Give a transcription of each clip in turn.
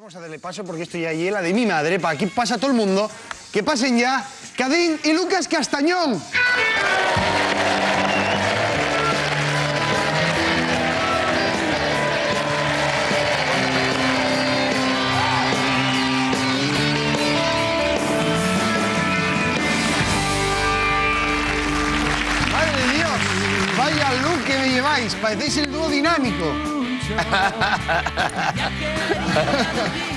Vamos a darle paso porque esto ya es la de mi madre. Para aquí pasa todo el mundo. Que pasen ya Cadín y Lucas Castañón. ¡Madre de Dios! Vaya look que me lleváis. Parecéis el dúo dinámico.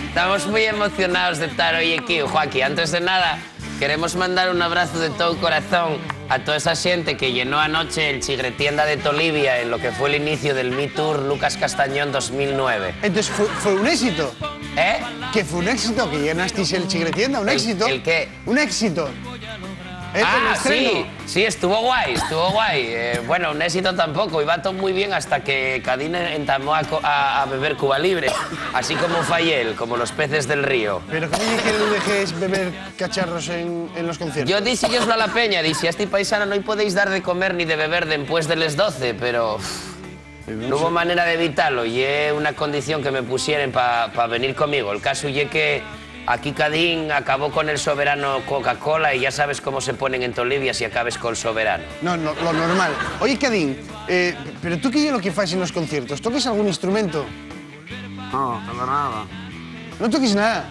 Estamos muy emocionados de estar hoy aquí, Joaquín. Antes de nada, queremos mandar un abrazo de todo corazón a toda esa gente que llenó anoche el Chigre-Tienda de Tolivia en lo que fue el inicio del Me Tour Lucas Castañón 2009. Entonces, ¿fue un éxito? ¿Eh? ¿Que fue un éxito? ¿Que llenasteis el Chigre-Tienda? ¿Un éxito? ¿El qué? Un éxito. Sí, estuvo guay, estuvo guay. Bueno, un éxito tampoco, iba todo muy bien hasta que Cadín entamó a beber Cuba Libre, así como Fayel, como los peces del río. ¿Pero cómo es que le dejéis beber cacharros en los conciertos? Yo dije yo a la peña, dije, a este paisano no hay podéis dar de comer ni de beber después de las 12, pero no hubo manera de evitarlo, y es una condición que me pusieron para venir conmigo. El caso es que aquí Cadín acabó con el soberano Coca-Cola y ya sabes cómo se ponen en Tolivia si acabes con el soberano. No, lo normal. Oye, Cadín, pero tú qué es lo que haces en los conciertos? ¿Toques algún instrumento? No, para nada. ¿No toques nada?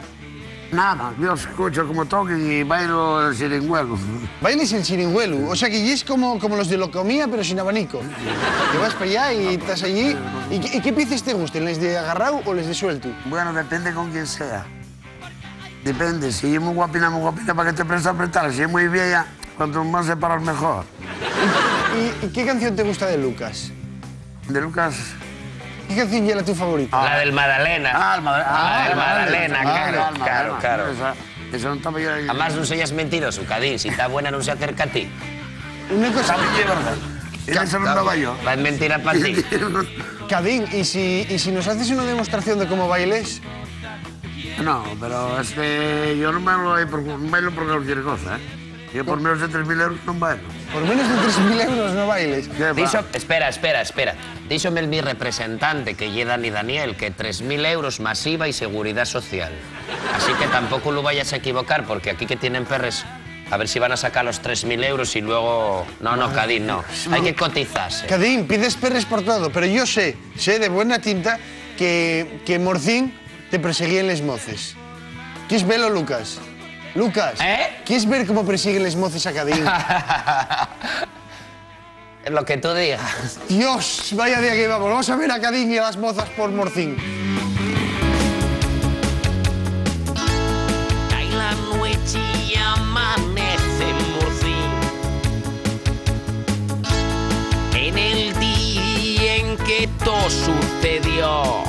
Nada, yo escucho como toquen y bailo el chiringuelo. Bailes el chiringuelo, o sea que es como los de Locomía pero sin abanico. Te vas para allá y estás allí. ¿Y qué piezas te gustan? ¿Les de agarrado o les de suelto? Bueno, depende con quién sea. Depende, si es muy guapina, para que te prestes a apretar. Si es muy vieja, cuanto más separar mejor. ¿Y qué canción te gusta de Lucas? De Lucas... ¿Qué canción era tu favorita? La del Madalena. el Madalena. La del Madalena, claro. Eso no estaba yo ahí. Además, no seas mentiroso, Cadín. Si está buena, no se acerca a ti. Una cosa... ¿Sabes qué es verdad? Eso no estaba yo. Va a mentira para ti. Cadín, ¿y si nos haces una demostración de cómo bailes? No, pero es que yo no bailo por cualquier cosa, ¿eh? Yo por menos de 3.000 euros no bailo. Por menos de 3.000 euros no bailes. Espera. Díxome mi representante, que lle Dani Daniel, que 3.000 euros más IVA y seguridad social. Así que tampoco lo vayas a equivocar, porque aquí que tienen perres, a ver si van a sacar los 3.000 euros y luego... No, Cadín, no. Hay que cotizarse. Cadín, pides perres por todo, pero yo sé de buena tinta que Morcín te perseguían les moces. ¿Quieres verlo, Lucas? Lucas, ¿quieres ver cómo persiguen les moces a Cadín? Lo que tú digas. Dios, vaya día que vamos. Vamos a ver a Cadín y a las mozas por Morcín. Cae la noche y amanece Morcín. En el día en que todo sucedió,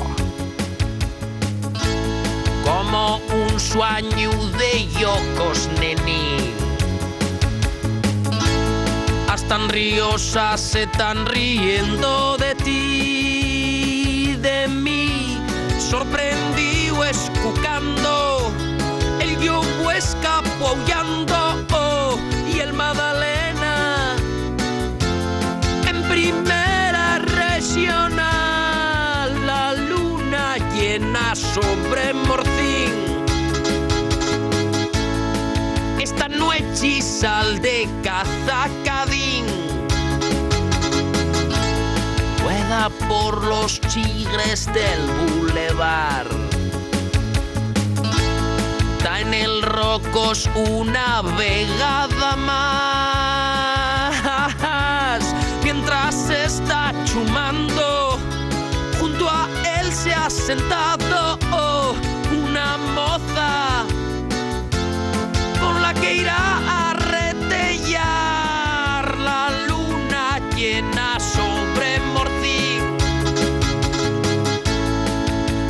como un sueño de yocos nenín. Hasta en riosas se están riendo de ti, de mí, sorprendido escucando, el yobo escapó aullando, y el Madalena en primera regional, la luna llena sobre Morcín. Esta noche sal de caza Cadín, juega por los chigres del bulevar. Da en el Rocos una vegada más, mientras está chumando, junto a él se ha sentado una moza con la que irá a retellar la luna llena sobre Morcín.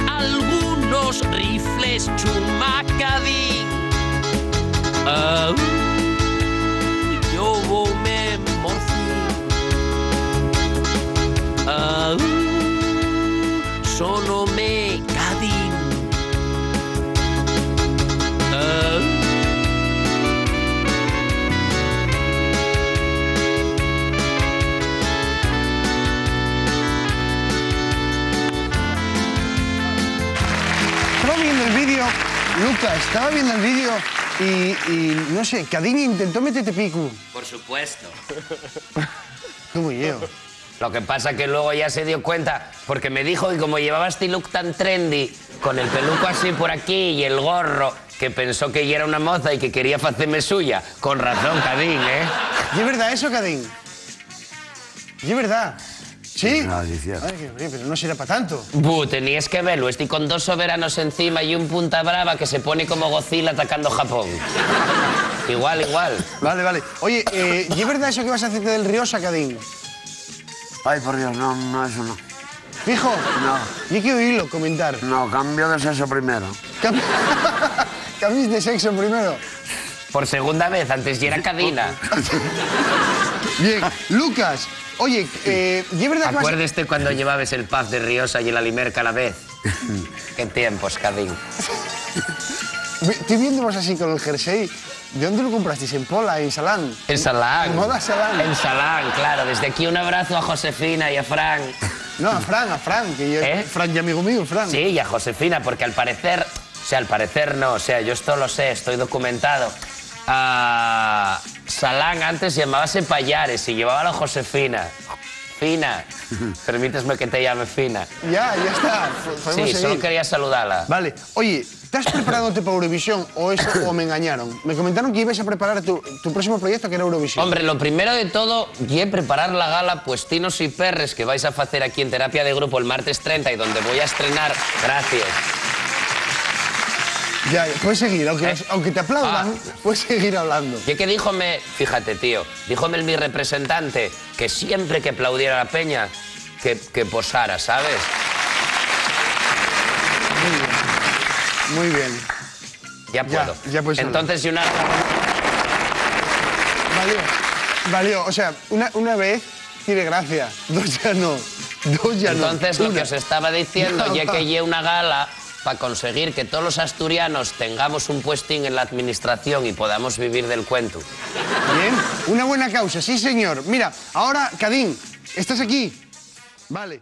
Algunos rifles chumacadín. Yo me Morcín. Sonome Cadín. viendo el vídeo, Lucas, estaba viendo el vídeo y no sé, Cadín intentó meterte pico. Por supuesto. Como yo. Lo que pasa que luego ya se dio cuenta, porque me dijo que como llevaba este look tan trendy, con el peluco así por aquí y el gorro, que pensó que ella era una moza y que quería hacerme suya. Con razón, Cadín, ¿eh? ¿Y es verdad eso, Cadín? ¿Y es verdad? ¿Sí? No, sí, cierto. Ay, pero no será para tanto. Tenías que verlo. Estoy con 2 soberanos encima y un punta brava que se pone como Godzilla atacando Japón. Igual, igual. Vale, vale. Oye, ¿y es verdad eso que vas a hacerte del Riosa, Cadín? Ay, por Dios, no, eso no. Fijo. No. Y hay que oírlo comentar. No, cambio de sexo primero. ¿Cambies de sexo primero? Por segunda vez, antes ya era Cadina. Bien, Lucas, oye, ¿y es verdad que Acuérdate cuando llevabas el pub de Riosa y el Alimerca a la vez. Qué tiempos, Cadín. Estoy viéndonos así con el jersey. ¿De dónde lo comprasteis? ¿En Pola? ¿En Salán? En Salán. ¿En moda Salán? En Salán, claro. Desde aquí un abrazo a Josefina y a Fran. No, a Fran, que yo... ¿Eh? Fran y amigo mío, Fran. Sí, y a Josefina, porque al parecer... O sea, al parecer no, o sea, yo esto lo sé, estoy documentado. Salán antes llamábase Payares y llevaba a la Josefina. Fina. Permítesme que te llame Fina. Ya está. Podemos Sí, seguir. solo quería saludarla. Vale. Oye, ¿estás preparándote para Eurovisión o me engañaron? Me comentaron que ibas a preparar tu próximo proyecto, que era Eurovisión. Hombre, lo primero de todo, es preparar la gala Puestinos y Perres que vais a hacer aquí en Terapia de Grupo el martes 30 y donde voy a estrenar... Gracias. Ya, puedes seguir, aunque te aplaudan, puedes seguir hablando. Y que díjome, fíjate, tío, díjome mi representante que siempre que aplaudiera a la peña, que posara, ¿sabes? Muy bien. Ya puedo. Ya puedes hablar. Entonces, si una... Valió. O sea, una vez tiene gracia, 2 ya no. 2 ya no. Entonces, lo que os estaba diciendo, Ya ya va. que lleve una gala para conseguir que todos los asturianos tengamos un puestín en la administración y podamos vivir del cuento. Bien, una buena causa, sí señor. Mira, ahora, Cadín, ¿estás aquí? Vale.